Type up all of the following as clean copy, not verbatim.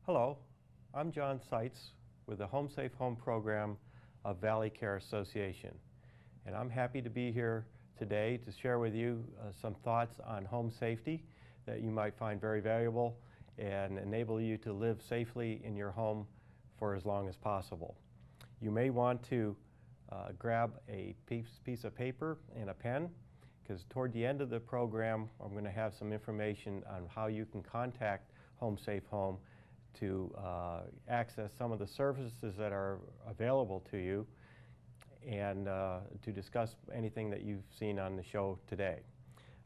Hello, I'm John Seitz with the Home Safe Home program of Valley Care Association, and I'm happy to be here today to share with you some thoughts on home safety that you might find very valuable and enable you to live safely in your home for as long as possible. You may want to grab a piece of paper and a pen, because toward the end of the program I'm going to have some information on how you can contact Home Safe Home to access some of the services that are available to you and to discuss anything that you've seen on the show today.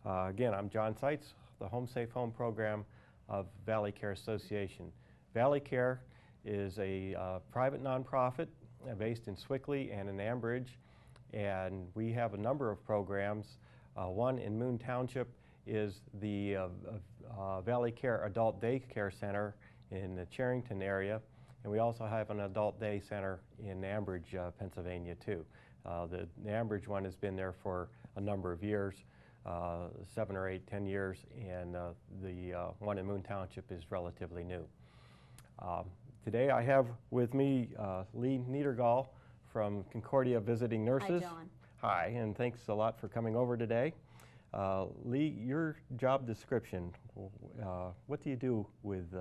Again, I'm John Seitz, the Home Safe Home program of Valley Care Association. Valley Care is a private nonprofit based in Sewickley and in Ambridge, and we have a number of programs. One in Moon Township is the Valley Care Adult Day Care Center in the Charrington area, and we also have an adult day center in Ambridge, Pennsylvania too. The Ambridge one has been there for a number of years, 7 or 8, 10 years, and the one in Moon Township is relatively new. Today I have with me Lee Niedergall from Concordia Visiting Nurses. Hi, John. Hi, and thanks a lot for coming over today. Lee, your job description, what do you do with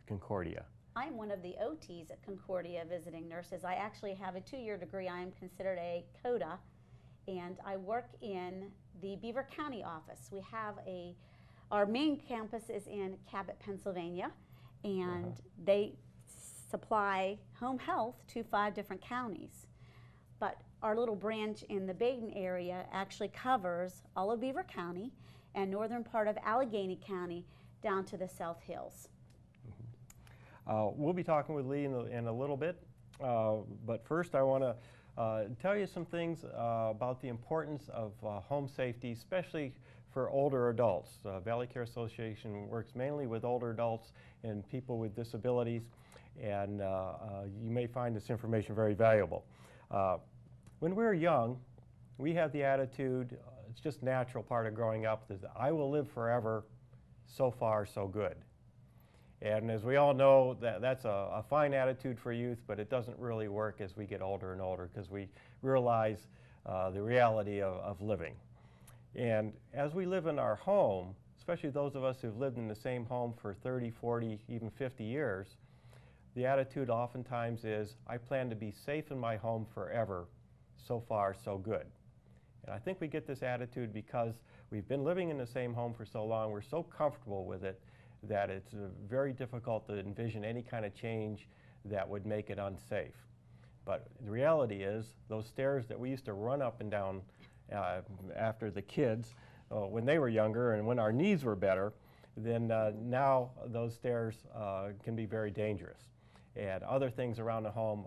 Concordia? I'm one of the OTs at Concordia Visiting Nurses. I actually have a 2-year degree. I am considered a CODA, and I work in the Beaver County office. We have our main campus is in Cabot, Pennsylvania, and they supply home health to 5 different counties. But our little branch in the Baden area actually covers all of Beaver County and northern part of Allegheny County down to the South Hills. We'll be talking with Lee in a little bit, but first I want to tell you some things about the importance of home safety, especially for older adults. Valley Care Association works mainly with older adults and people with disabilities, and you may find this information very valuable. When we're young, we have the attitude, it's just a natural part of growing up, that I will live forever, so far so good. And as we all know, that's a fine attitude for youth, but it doesn't really work as we get older and older, because we realize the reality of living. And as we live in our home, especially those of us who've lived in the same home for 30, 40, even 50 years, the attitude oftentimes is, I plan to be safe in my home forever, so far so good. And I think we get this attitude because we've been living in the same home for so long, we're so comfortable with it, that it's very difficult to envision any kind of change that would make it unsafe. But the reality is, those stairs that we used to run up and down after the kids when they were younger and when our knees were better, then now those stairs can be very dangerous. And other things around the home,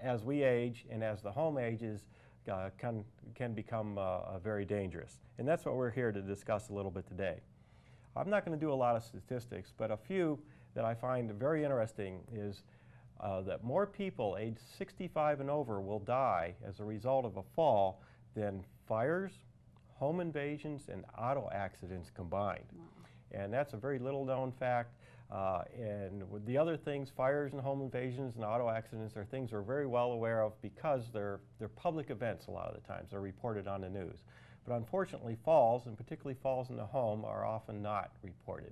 as we age and as the home ages, can become very dangerous. And that's what we're here to discuss a little bit today. I'm not going to do a lot of statistics, but a few that I find very interesting is that more people aged 65 and over will die as a result of a fall than fires, home invasions, and auto accidents combined. Wow. And that's a very little known fact. And with the other things, fires and home invasions and auto accidents are things we're very well aware of because they're public events a lot of the times. They're reported on the news. But unfortunately, falls, and particularly falls in the home, are often not reported.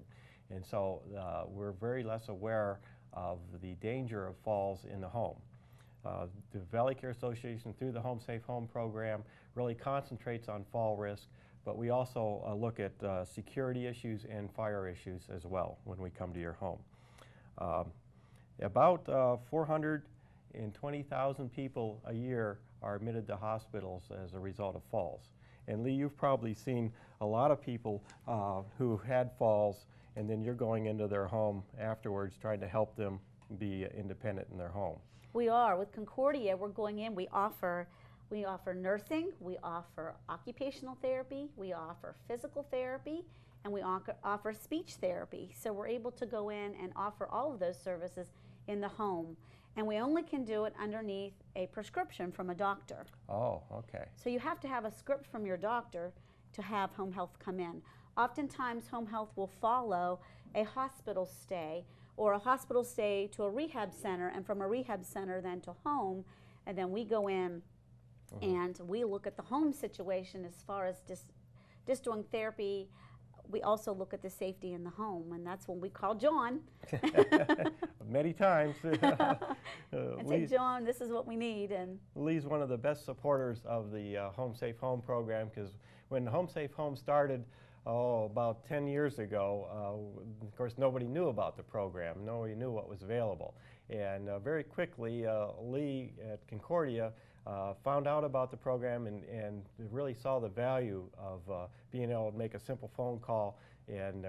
And so we're very less aware of the danger of falls in the home. The Valley Care Association, through the Home Safe Home program, really concentrates on fall risk, but we also look at security issues and fire issues as well when we come to your home. About 420,000 people a year are admitted to hospitals as a result of falls. And Lee, you've probably seen a lot of people who had falls, and then you're going into their home afterwards trying to help them be independent in their home. We are. With Concordia, we're going in, we offer nursing, we offer occupational therapy, we offer physical therapy, and we offer speech therapy. So we're able to go in and offer all of those services in the home. And we only can do it underneath a prescription from a doctor. Oh, okay. So you have to have a script from your doctor to have home health come in. Oftentimes home health will follow a hospital stay, or a hospital stay to a rehab center, and from a rehab center then to home, and then we go in and we look at the home situation as far as just doing therapy. We also look at the safety in the home, and that's when we call John. Many times. And say, John, this is what we need. And Lee's one of the best supporters of the Home Safe Home program, because when Home Safe Home started, about 10 years ago, of course, nobody knew about the program. Nobody knew what was available. And very quickly, Lee at Concordia found out about the program and really saw the value of being able to make a simple phone call and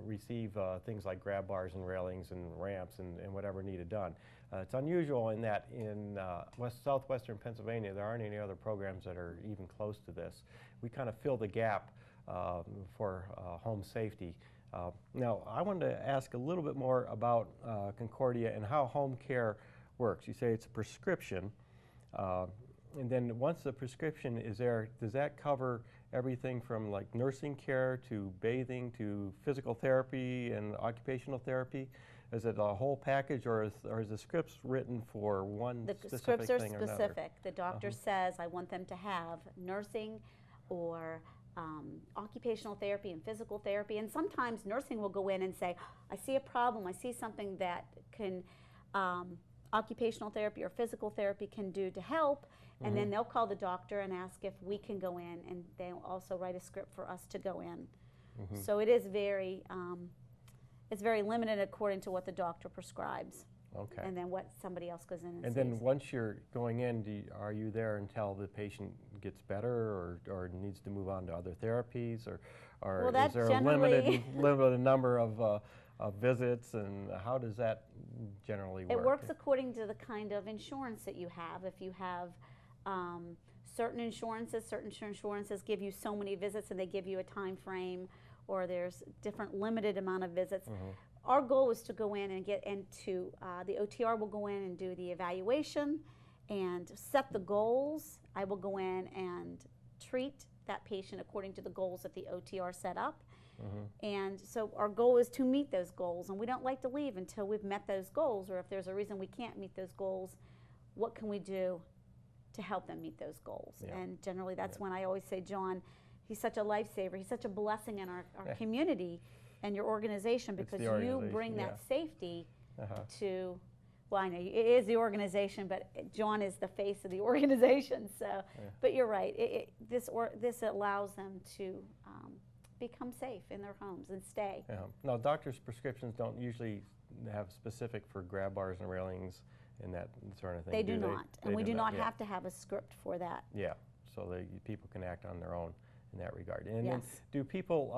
receive things like grab bars and railings and ramps and whatever needed done. It's unusual in that in southwestern Pennsylvania, there aren't any other programs that are even close to this. We kind of fill the gap for home safety. Now, I wanted to ask a little bit more about Concordia and how home care works. You say it's a prescription, and then once the prescription is there, does that cover everything from like nursing care to bathing to physical therapy and occupational therapy? Is it a whole package, or is the scripts written for one specific thing or another? the scripts are specific. The doctor says, I want them to have nursing or occupational therapy and physical therapy, and sometimes nursing will go in and say, I see a problem, I see something that can occupational therapy or physical therapy can do to help, and then they'll call the doctor and ask if we can go in, and they'll also write a script for us to go in. So it is very it's very limited according to what the doctor prescribes. Okay. And then what somebody else goes in and And sees. then once you're going in, are you there until the patient gets better or needs to move on to other therapies, or Well, is that's there a generally limited number of visits, and how does that generally work? It works according to the kind of insurance that you have. If you have certain insurances give you so many visits and they give you a time frame, or there's different limited amount of visits. Our goal is to go in and get into, the OTR will go in and do the evaluation and set the goals. I will go in and treat that patient according to the goals that the OTR set up. And so our goal is to meet those goals, and we don't like to leave until we've met those goals, or if there's a reason we can't meet those goals, what can we do to help them meet those goals? And generally that's when I always say, John, he's such a lifesaver, he's such a blessing in our community and your organization, because you bring that safety to, well, I know it is the organization, but John is the face of the organization. So, but you're right. This allows them to become safe in their homes and stay. Now, doctors' prescriptions don't usually have specific for grab bars and railings and that sort of thing. They do not, and we do not yeah. have to have a script for that. Yeah, so people can act on their own in that regard. And Yes. then, do people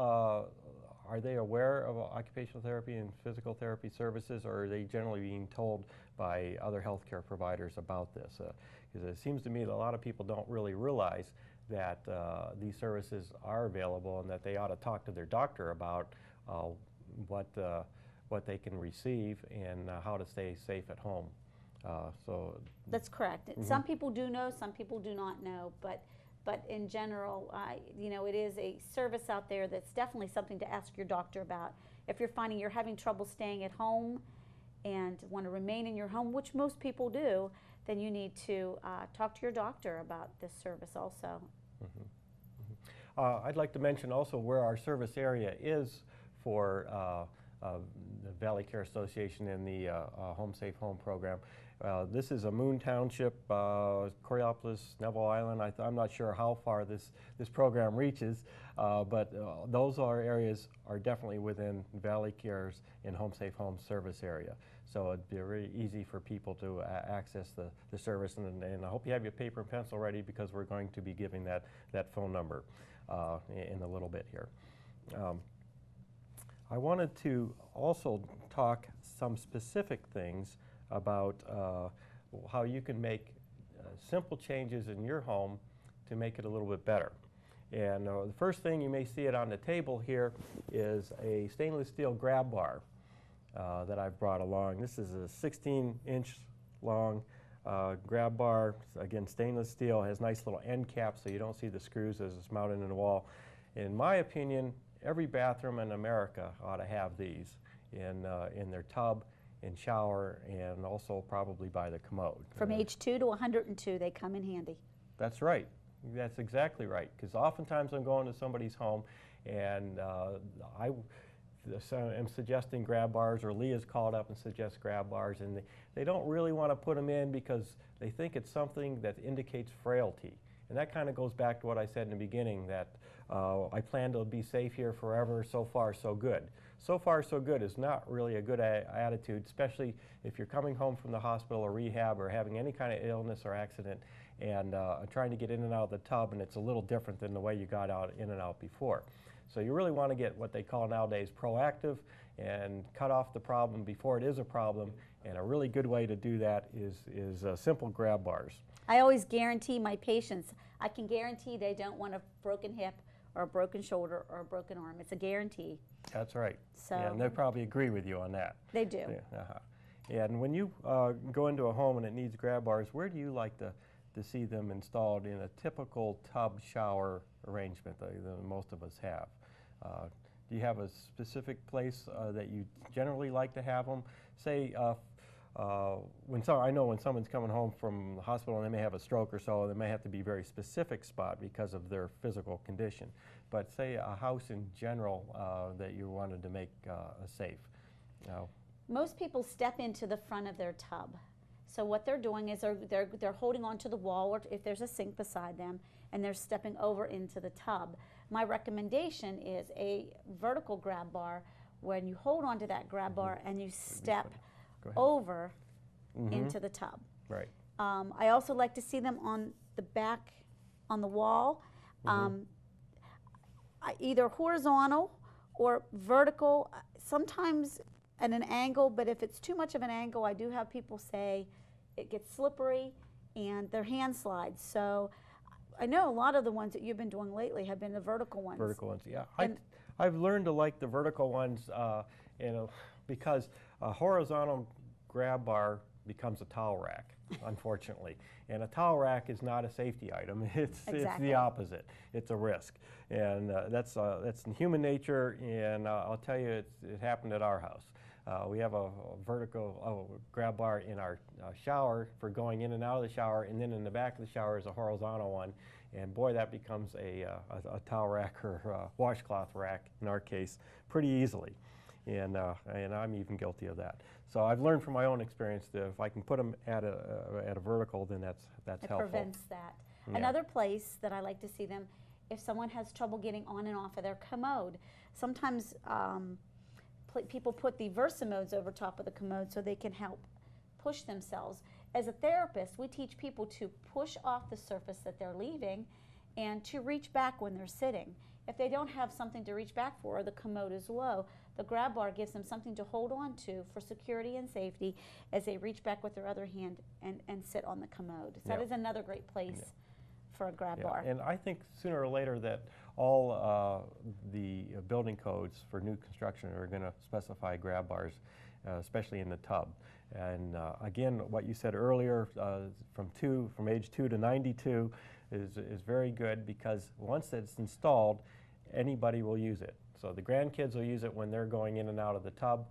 are they aware of occupational therapy and physical therapy services, or are they generally being told by other healthcare providers about this? Because it seems to me that a lot of people don't really realize that these services are available and that they ought to talk to their doctor about what they can receive and how to stay safe at home. That's correct. Some people do know, some people do not know, but in general, it is a service out there that's definitely something to ask your doctor about. If you're finding you're having trouble staying at home and want to remain in your home, which most people do, then you need to talk to your doctor about this service also. I'd like to mention also where our service area is for the Valley Care Association and the Home Safe Home program. This is a Moon Township, Coraopolis, Neville Island. I'm not sure how far this program reaches, but those areas are definitely within Valley Care's and Home Safe Home service area. So it'd be very easy for people to access the service, and I hope you have your paper and pencil ready, because we're going to be giving that phone number in a little bit here. I wanted to also talk some specific things about how you can make simple changes in your home to make it a little bit better. And the first thing, you may see it on the table here, is a stainless steel grab bar that I've brought along. This is a 16-inch long grab bar. Again, stainless steel, has nice little end caps so you don't see the screws as it's mounted in the wall. In my opinion, every bathroom in America ought to have these. in their tub, in shower, and also probably by the commode. From age 2 to 102, they come in handy. That's right. That's exactly right. Because oftentimes I'm going to somebody's home and I am suggesting grab bars, or Leah's called up and suggests grab bars, and they don't really want to put them in because they think it's something that indicates frailty. And that kind of goes back to what I said in the beginning, that I plan to be safe here forever, so far so good. So far so good is not really a good attitude, especially if you're coming home from the hospital or rehab or having any kind of illness or accident and trying to get in and out of the tub, and it's a little different than the way you got out in and out before. So you really want to get what they call nowadays proactive and cut off the problem before it is a problem, and a really good way to do that is simple grab bars. I always guarantee my patients, I can guarantee they don't want a broken hip or a broken shoulder or a broken arm. It's a guarantee. That's right. So yeah, and they probably agree with you on that. They do. Yeah, and when you go into a home and it needs grab bars, where do you like to see them installed in a typical tub shower arrangement that most of us have? Do you have a specific place that you generally like to have them? Say, I know when someone's coming home from the hospital and they may have a stroke or so, they may have to be a very specific spot because of their physical condition. But say a house in general that you wanted to make safe. Most people step into the front of their tub. So what they're doing is they're holding onto the wall, or if there's a sink beside them, and they're stepping over into the tub. My recommendation is a vertical grab bar, when you hold onto that grab bar and you step over into the tub. Right. I also like to see them on the back, on the wall, either horizontal or vertical, sometimes at an angle, but if it's too much of an angle, I do have people say it gets slippery and their hand slides. So I know a lot of the ones that you've been doing lately have been the vertical ones. Vertical ones, yeah. I've learned to like the vertical ones because a horizontal grab bar becomes a towel rack, unfortunately. And a towel rack is not a safety item. It's the opposite. It's a risk. And that's human nature, and I'll tell you, it happened at our house. We have a vertical grab bar in our shower for going in and out of the shower, and then in the back of the shower is a horizontal one. And boy, that becomes a towel rack or a washcloth rack, in our case, pretty easily. And I'm even guilty of that. So I've learned from my own experience that if I can put them at a vertical, then that's helpful. It prevents that. Yeah. Another place that I like to see them, if someone has trouble getting on and off of their commode, sometimes people put the Versamodes over top of the commode so they can help push themselves. As a therapist, we teach people to push off the surface that they're leaving and to reach back when they're sitting. If they don't have something to reach back for, or the commode is low, the grab bar gives them something to hold on to for security and safety as they reach back with their other hand and sit on the commode. So that is another great place for a grab bar. And I think sooner or later that all the building codes for new construction are going to specify grab bars, especially in the tub. And again, what you said earlier, from age 2 to 92 is very good, because once it's installed, anybody will use it. So the grandkids will use it when they're going in and out of the tub,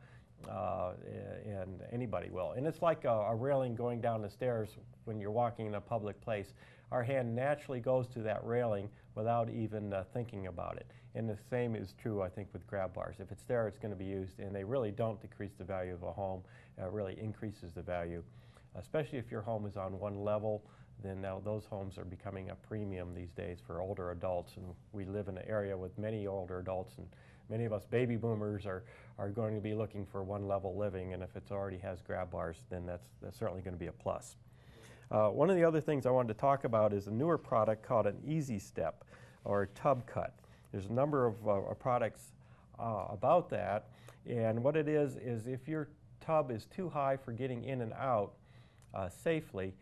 and anybody will. And it's like a railing going down the stairs when you're walking in a public place. Our hand naturally goes to that railing without even thinking about it. And the same is true, I think, with grab bars. If it's there, it's going to be used, and they really don't decrease the value of a home. It really increases the value, especially if your home is on one level. Then now those homes are becoming a premium these days for older adults, and we live in an area with many older adults, and many of us baby boomers are going to be looking for one level living, and if it already has grab bars, then that's certainly going to be a plus. One of the other things I wanted to talk about is a newer product called an Easy Step, or Tub Cut. There's a number of products about that, and what it is if your tub is too high for getting in and out safely,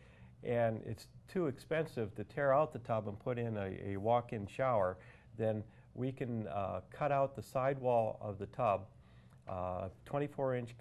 and it's too expensive to tear out the tub and put in a walk-in shower, then we can cut out the sidewall of the tub, 24-inch